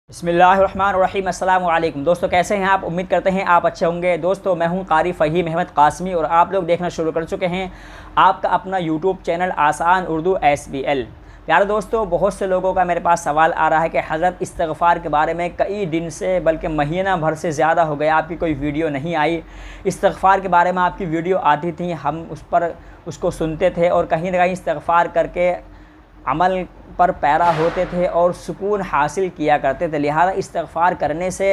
बिस्मिल्लाहिर्रहमानिर्रहीम। अस्सलाम वालेकुम दोस्तों, कैसे हैं आप? उम्मीद करते हैं आप अच्छे होंगे। दोस्तों, मैं हूं कारी फ़हीम अहमद कासमी और आप लोग देखना शुरू कर चुके हैं आपका अपना यूट्यूब चैनल आसान उर्दू SBL। प्यारे दोस्तों, बहुत से लोगों का मेरे पास सवाल आ रहा है कि हज़रत इस्तिग़फ़ार के बारे में कई दिन से बल्कि महीना भर से ज़्यादा हो गया आपकी कोई वीडियो नहीं आई। इस्तिग़फ़ार के बारे में आपकी वीडियो आती थी, हम उसको सुनते थे और कहीं ना कहीं इस्तिग़फ़ार करके अमल पर पैरा होते थे और सुकून हासिल किया करते थे। लिहाजा इस्तिग़फ़ार करने से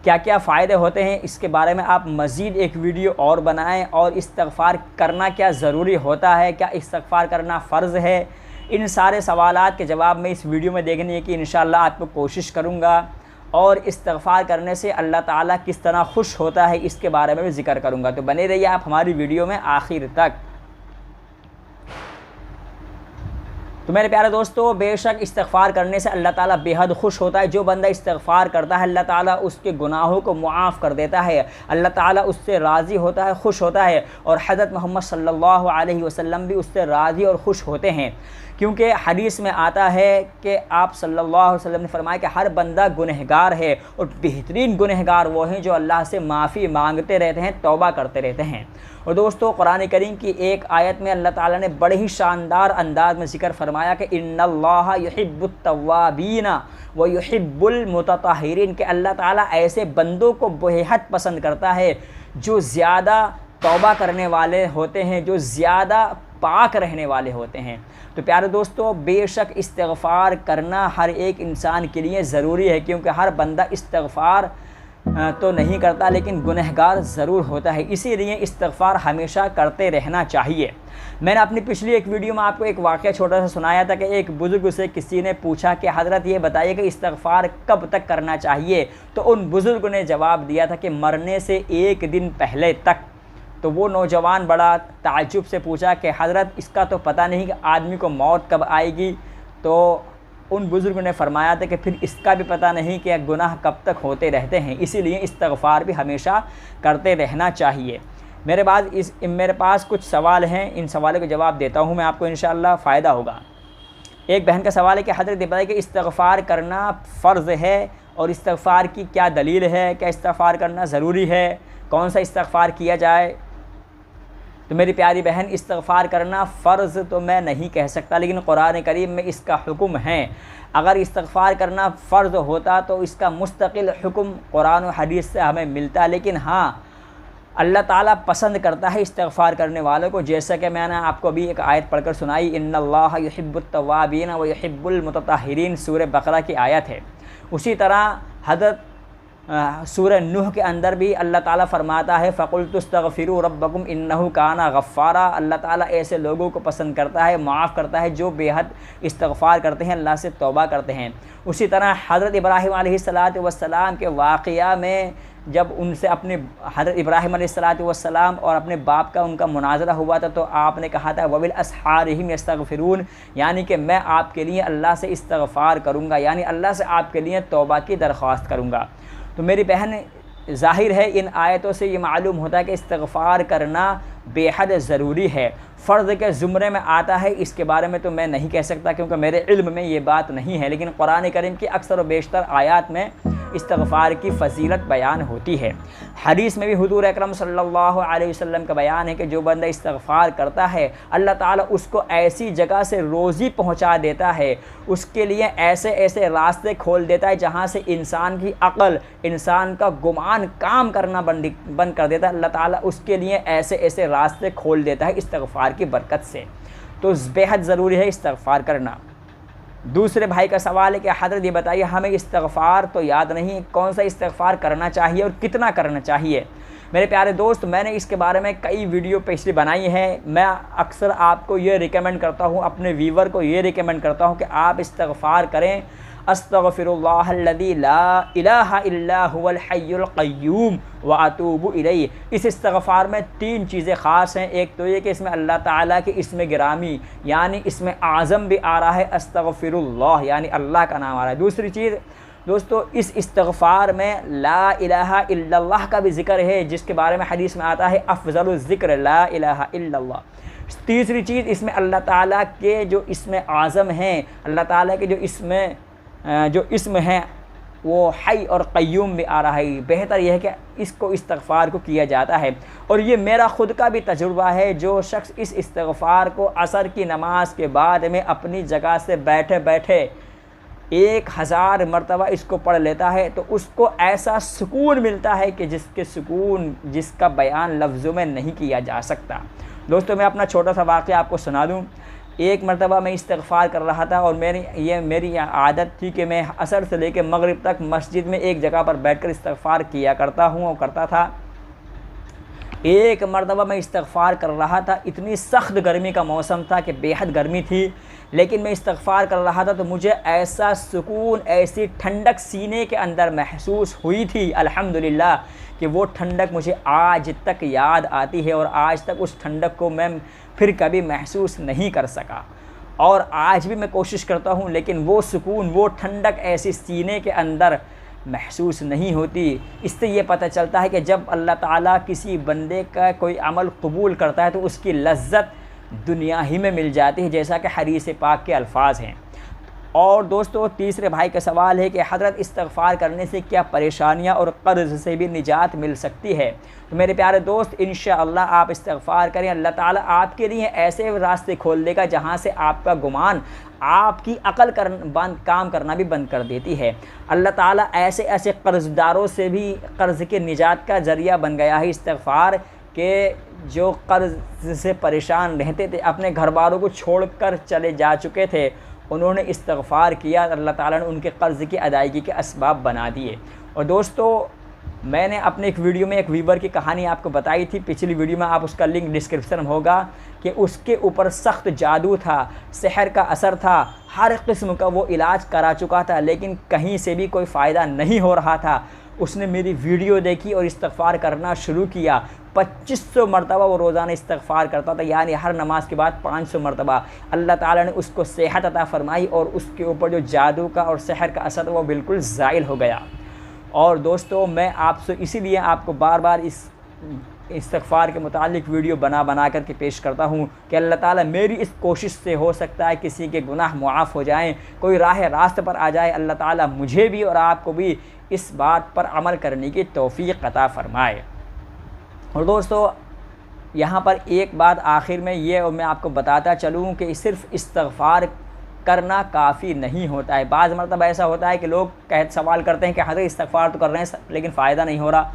क्या क्या फ़ायदे होते हैं इसके बारे में आप मज़ीद एक वीडियो और बनाएं, और इस्तिग़फ़ार करना क्या ज़रूरी होता है, क्या इस्तिग़फ़ार करना फ़र्ज़ है, इन सारे सवालात के जवाब मैं इस वीडियो में देखने की इंशाअल्लाह आपको कोशिश करूँगा। और इस्तिग़फ़ार करने से अल्लाह ताला किस तरह खुश होता है इसके बारे में भी ज़िक्र करूँगा। तो बने रहिए आप हमारी वीडियो में आखिर तक। तो मेरे प्यारे दोस्तों, बेशक इस्तिग़फ़ार करने से अल्लाह ताला बेहद खुश होता है। जो बंदा इस्तिग़फ़ार करता है अल्लाह ताला उसके गुनाहों को मुआफ़ कर देता है, अल्लाह ताला उससे राज़ी होता है, खुश होता है। और हज़रत मोहम्मद सल्लल्लाहु अलैहि वसल्लम भी उससे राज़ी और खुश होते हैं, क्योंकि हदीस में आता है कि आप सल्लल्लाहु अलैहि वसल्लम ने फरमाया कि हर बंदा गुनहगार है और बेहतरीन गुनहगार वो हैं जो अल्लाह से माफ़ी मांगते रहते हैं, तौबा करते रहते हैं। और दोस्तों, कुरान करीम की एक आयत में अल्लाह ताला ने बड़े ही शानदार अंदाज में ज़िक्र फरमाया कि इन्नल्लाह युहिब्बुत तव्वाबीना व युहिब्बुल मुतताहिरीन, कि अल्लाह ताला ऐसे बंदों को बेहद पसंद करता है जो ज़्यादा तौबा करने वाले होते हैं, जो ज़्यादा पाक रहने वाले होते हैं। तो प्यारे दोस्तों, बेशक इस्तिग़फ़ार करना हर एक इंसान के लिए ज़रूरी है, क्योंकि हर बंदा इस्तिग़फ़ार तो नहीं करता लेकिन गुनहगार ज़रूर होता है। इसीलिए इस्तिग़फ़ार हमेशा करते रहना चाहिए। मैंने अपनी पिछली एक वीडियो में आपको एक वाक़या छोटा सा सुनाया था कि एक बुज़ुर्ग से किसी ने पूछा कि हज़रत ये बताइए कि इस्तिग़फ़ार कब तक करना चाहिए। तो उन बुज़ुर्ग ने जवाब दिया था कि मरने से एक दिन पहले तक। तो वो नौजवान बड़ा ताज्जुब से पूछा कि हज़रत इसका तो पता नहीं कि आदमी को मौत कब आएगी। तो उन बुज़ुर्ग ने फरमाया था कि फिर इसका भी पता नहीं कि गुनाह कब तक होते रहते हैं, इसीलिए इस्तिग़फ़ार भी हमेशा करते रहना चाहिए। मेरे पास कुछ सवाल हैं, इन सवालों के जवाब देता हूँ मैं, आपको इंशाअल्लाह फ़ायदा होगा। एक बहन का सवाल है कि हज़रत ये बताइए कि इस्तिग़फ़ार करना फ़र्ज़ है और इस्तिग़फ़ार की क्या दलील है, क्या इस्तिग़फ़ार करना ज़रूरी है, कौन सा इस्तिग़फ़ार किया जाए। तो मेरी प्यारी बहन, इस्तिग़फ़ार करना फ़र्ज़ तो मैं नहीं कह सकता, लेकिन कुरान करीम में इसका हुक्म है। अगर इस्तिग़फ़ार करना फ़र्ज़ होता तो इसका मुस्तक़िल हुक्म कुरान और हदीस से हमें मिलता। लेकिन हाँ, अल्लाह ताला पसंद करता है इस्तिग़फ़ार करने वालों को, जैसा कि मैंने आपको अभी एक आयत पढ़कर सुनाई, इन्नल्लाह युहिब्बुत तव्वाबीन व युहिब्बुल मुतताहिरीन, सूरह बक़रा की आयत है। उसी तरह हज़रत सूरह नूह के अंदर भी अल्लाह ताला फरमाता है फ़क़ुल्तुस्तग़फ़िरू रब्बकुम इन्नहु काना गफ़्फ़ारा। अल्लाह ताला ऐसे लोगों को पसंद करता है, माफ़ करता है जो बेहद इस्तिग़फ़ार करते हैं, अल्लाह से तौबा करते हैं। उसी तरह हज़रत इब्राहीम अलैहिस्सलातु वस्सलाम के वाक़या में जब उनसे अपने हज़रत इब्राहीम अलैहिस्सलातु वस्सलाम और अपने बाप का उनका मुनाज़रा हुआ था, तो आपने कहा था वबिल अस्हारिहिम यस्तग़फ़िरून, यानी कि मैं आपके लिए अल्लाह से इस्तिग़फ़ार करूँगा, यानी अल्लाह से आपके लिए तौबा की दरख्वास्त करूँगा। तो मेरी बहन, ज़ाहिर है इन आयतों से ये मालूम होता है कि इस्तिग़फ़ार करना बेहद ज़रूरी है, फ़र्ज़ के ज़ुमरे में आता है। इसके बारे में तो मैं नहीं कह सकता क्योंकि मेरे इल्म में ये बात नहीं है, लेकिन कुरान करीम की अक्सर व बेशतर आयात में इस्तिग़फ़ार की फ़जीलत बयान होती है। हदीस में भी हुज़ूर अकरम सल्लल्लाहु अलैहि वसल्लम का बयान है कि जो बंदा इस्तिग़फ़ार करता है अल्लाह ताला उसको ऐसी जगह से रोज़ी पहुंचा देता है, उसके लिए ऐसे ऐसे रास्ते खोल देता है जहां से इंसान की अक़ल, इंसान का गुमान काम करना बंद कर देता है। अल्लाह ताला उसके लिए ऐसे ऐसे रास्ते खोल देता है इस्तिग़फ़ार की बरकत से। तो बेहद ज़रूरी है इस्तिग़फ़ार करना। दूसरे भाई का सवाल है कि हज़रत ये बताइए, हमें इस्तिग़फ़ार तो याद नहीं, कौन सा इस्तिग़फ़ार करना चाहिए और कितना करना चाहिए। मेरे प्यारे दोस्त, मैंने इसके बारे में कई वीडियो पिछली बनाई हैं। मैं अक्सर आपको ये रिकमेंड करता हूँ, अपने व्यूवर को ये रिकमेंड करता हूँ कि आप इस्तिग़फ़ार करें अस्तग़फ़िरुल्लाहल्लज़ी ला इलाहा इल्ला हुवल हय्युल क़य्यूम व अतूबु इलैहि। इस इस्तिग़फ़ार में तीन चीज़ें ख़ास हैं। एक तो ये कि इसमें अल्लाह ताला के इसमें गिरामी यानी इसमें आज़म भी आ रहा है, अस्तग़फ़िरुल्लाह यानी अल्लाह का नाम आ रहा है। दूसरी चीज़ दोस्तों, इस इस्तिग़फ़ार में ला इलाहा इल्लल्लाह का भी ज़िक्र है, जिसके बारे में हदीस में आता है अफ़ज़लुज़ ज़िक्र ला इलाहा इल्लल्लाह। तीसरी चीज़, इसमें अल्लाह ताला के जो इसमें आज़म हैं, अल्लाह ताला के जो इसमें जो इस्म हैं वो हई और क़य्यूम भी आ रहा है। बेहतर यह है कि इसको इस्तिग़फ़ार को किया जाता है। और ये मेरा ख़ुद का भी तजुर्बा है। जो शख्स इस इस्तिग़फ़ार को असर की नमाज के बाद में अपनी जगह से बैठे बैठे 1000 मरतबा इसको पढ़ लेता है तो उसको ऐसा सुकून मिलता है कि जिसका बयान लफ्ज़ों में नहीं किया जा सकता। दोस्तों, मैं अपना छोटा सा वाक़या आपको सुना दूँ। एक मरतबा मैं इस्तिग़फ़ार कर रहा था और मेरी आदत थी कि मैं असर से लेकर मगरिब तक मस्जिद में एक जगह पर बैठकर इस्तिग़फ़ार किया करता हूँ और करता था। एक मरतबा मैं इस्तिग़फ़ार कर रहा था, इतनी सख्त गर्मी का मौसम था कि बेहद गर्मी थी, लेकिन मैं इस्तिग़फ़ार कर रहा था तो मुझे ऐसा सुकून, ऐसी ठंडक सीने के अंदर महसूस हुई थी अल्हम्दुलिल्लाह कि वो ठंडक मुझे आज तक याद आती है और आज तक उस ठंडक को मैं फिर कभी महसूस नहीं कर सका। और आज भी मैं कोशिश करता हूँ, लेकिन वो सुकून, वो ठंडक ऐसी सीने के अंदर महसूस नहीं होती। इससे ये पता चलता है कि जब अल्लाह ताला किसी बंदे का कोई अमल कबूल करता है तो उसकी लज्जत दुनिया ही में मिल जाती है, जैसा कि हदीस पाक के अल्फाज हैं। और दोस्तों, तीसरे भाई का सवाल है कि हज़रत इस्तिग़फ़ार करने से क्या परेशानियां और कर्ज़ से भी निजात मिल सकती है? तो मेरे प्यारे दोस्त, इंशाअल्लाह आप इस्तिग़फ़ार करें, अल्लाह ताला आपके लिए ऐसे रास्ते खोल देगा जहां से आपका गुमान, आपकी अक़ल काम करना भी बंद कर देती है। अल्लाह ताला ऐसे ऐसे कर्ज़दारों से भी कर्ज़ के निजात का ज़रिया बन गया है इस्तिग़फ़ार के, जो कर्ज़ से परेशान रहते थे, अपने घर वालों को छोड़कर चले जा चुके थे, उन्होंने इस्तिग़फ़ार किया, अल्लाह ताला ने उनके कर्ज़ की अदायगी के असबाब बना दिए। और दोस्तों, मैंने अपने एक वीडियो में एक वीवर की कहानी आपको बताई थी, पिछली वीडियो में, आप उसका लिंक डिस्क्रिप्शन में होगा, कि उसके ऊपर सख्त जादू था, सहर का असर था, हर किस्म का वो इलाज करा चुका था, लेकिन कहीं से भी कोई फ़ायदा नहीं हो रहा था। उसने मेरी वीडियो देखी और इस्तिग़फ़ार करना शुरू किया। 2500 मरतबा वो रोज़ाना इस्तिग़फ़ार करता था, यानी हर नमाज के बाद 500 मरतबा। अल्लाह ताला ने उसको सेहत अता फ़रमाई और उसके ऊपर जो जादू का और सहर का असर वो बिल्कुल ज़ाइल हो गया। और दोस्तों, मैं आपसे इसीलिए आपको बार बार इस इस्तिग़फ़ार के मुतालिक वीडियो बना कर के पेश करता हूँ कि अल्लाह ताला मेरी इस कोशिश से हो सकता है किसी के गुनाह मुआफ़ हो जाएं, कोई रास्ते पर आ जाए। अल्लाह ताला मुझे भी और आपको भी इस बात पर अमल करने की तौफ़ीक़ अता फ़रमाए। और दोस्तों, यहाँ पर एक बात आखिर में ये और मैं आपको बताता चलूँ कि सिर्फ़ इस्तिग़फ़ार करना काफ़ी नहीं होता है। बाज़ मरतबा ऐसा होता है कि लोग सवाल करते हैं कि हज़रत इस्तिग़फ़ार तो कर रहे हैं लेकिन फ़ायदा नहीं हो रहा।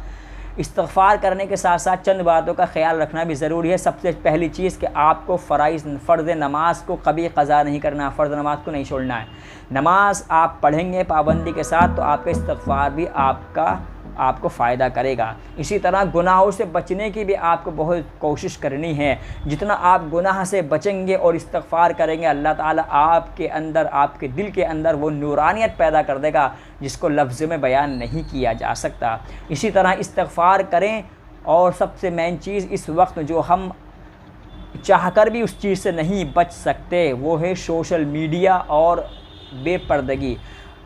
इस्तिग़फ़ार करने के साथ साथ चंद बातों का ख्याल रखना भी ज़रूरी है। सबसे पहली चीज़ कि आपको फ़र्ज़ नमाज को कभी क़ज़ा नहीं करना, फ़र्ज़ नमाज को नहीं छोड़ना है। नमाज आप पढ़ेंगे पाबंदी के साथ तो आपका इस्तिग़फ़ार भी आपको फ़ायदा करेगा। इसी तरह गुनाहों से बचने की भी आपको बहुत कोशिश करनी है। जितना आप गुनाह से बचेंगे और इस्तिग़फ़ार करेंगे, अल्लाह ताला आपके अंदर, आपके दिल के अंदर वो नूरानियत पैदा कर देगा जिसको लफ्ज़ में बयान नहीं किया जा सकता। इसी तरह इस्तिग़फ़ार करें। और सबसे मेन चीज़ इस वक्त जो हम चाहकर भी उस चीज़ से नहीं बच सकते वो है सोशल मीडिया और बेपर्दगी।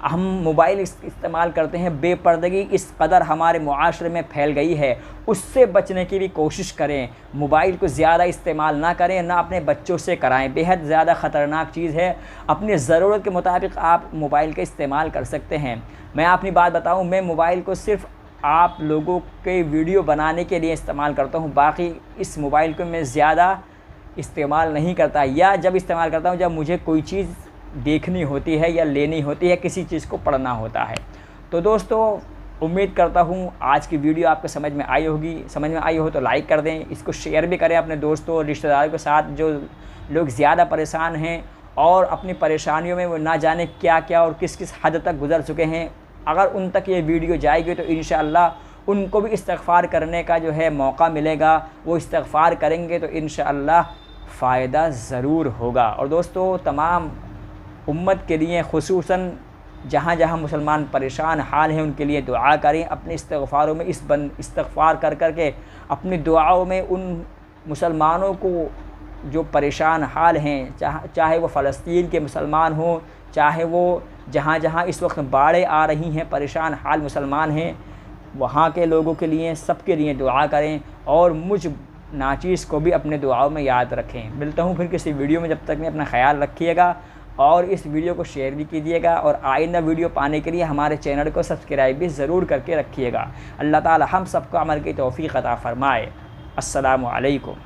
हम मोबाइल इस्तेमाल करते हैं, बेपर्दगी इस कदर हमारे मुआशरे में फैल गई है, उससे बचने की भी कोशिश करें। मोबाइल को ज़्यादा इस्तेमाल ना करें, ना अपने बच्चों से कराएं, बेहद ज़्यादा ख़तरनाक चीज़ है। अपनी ज़रूरत के मुताबिक आप मोबाइल का इस्तेमाल कर सकते हैं। मैं अपनी बात बताऊं, मैं मोबाइल को सिर्फ़ आप लोगों के वीडियो बनाने के लिए इस्तेमाल करता हूं, बाकी इस मोबाइल को मैं ज़्यादा इस्तेमाल नहीं करता, या जब इस्तेमाल करता हूं जब मुझे कोई चीज़ देखनी होती है या लेनी होती है, किसी चीज़ को पढ़ना होता है। तो दोस्तों, उम्मीद करता हूँ आज की वीडियो आपको समझ में आई होगी। समझ में आई हो तो लाइक कर दें, इसको शेयर भी करें अपने दोस्तों और रिश्तेदारों के साथ जो लोग ज़्यादा परेशान हैं और अपनी परेशानियों में वो ना जाने क्या क्या और किस किस हद तक गुजर चुके हैं। अगर उन तक ये वीडियो जाएगी तो इंशाअल्लाह उनको भी इस्तिग़फ़ार करने का जो है मौका मिलेगा। वो इस्तिग़फ़ार करेंगे तो इंशाअल्लाह फ़ायदा ज़रूर होगा। और दोस्तों, तमाम उम्मत के लिए, ख़ुसूसन जहाँ जहाँ मुसलमान परेशान हाल हैं, उनके लिए दुआ करें। अपने इस्तिग़फ़ारों में इस्तिग़फ़ार कर के अपनी दुआओं में उन मुसलमानों को जो परेशान हाल हैं, चाहे वो फ़लस्तीन के मुसलमान हों, चाहे वो जहाँ जहाँ इस वक्त बाढ़ें आ रही हैं, परेशान हाल मुसलमान हैं, वहाँ के लोगों के लिए, सबके लिए दुआ करें और मुझ नाचीज़ को भी अपने दुआओं में याद रखें। मिलता हूँ फिर किसी वीडियो में, जब तक मैं अपना ख्याल रखिएगा। और इस वीडियो को शेयर भी कीजिएगा और आइंदा वीडियो पाने के लिए हमारे चैनल को सब्सक्राइब भी ज़रूर करके रखिएगा। अल्लाह ताला हम सबको अमल की तौफीक अता फ़रमाए। अस्सलामु अलैकुम।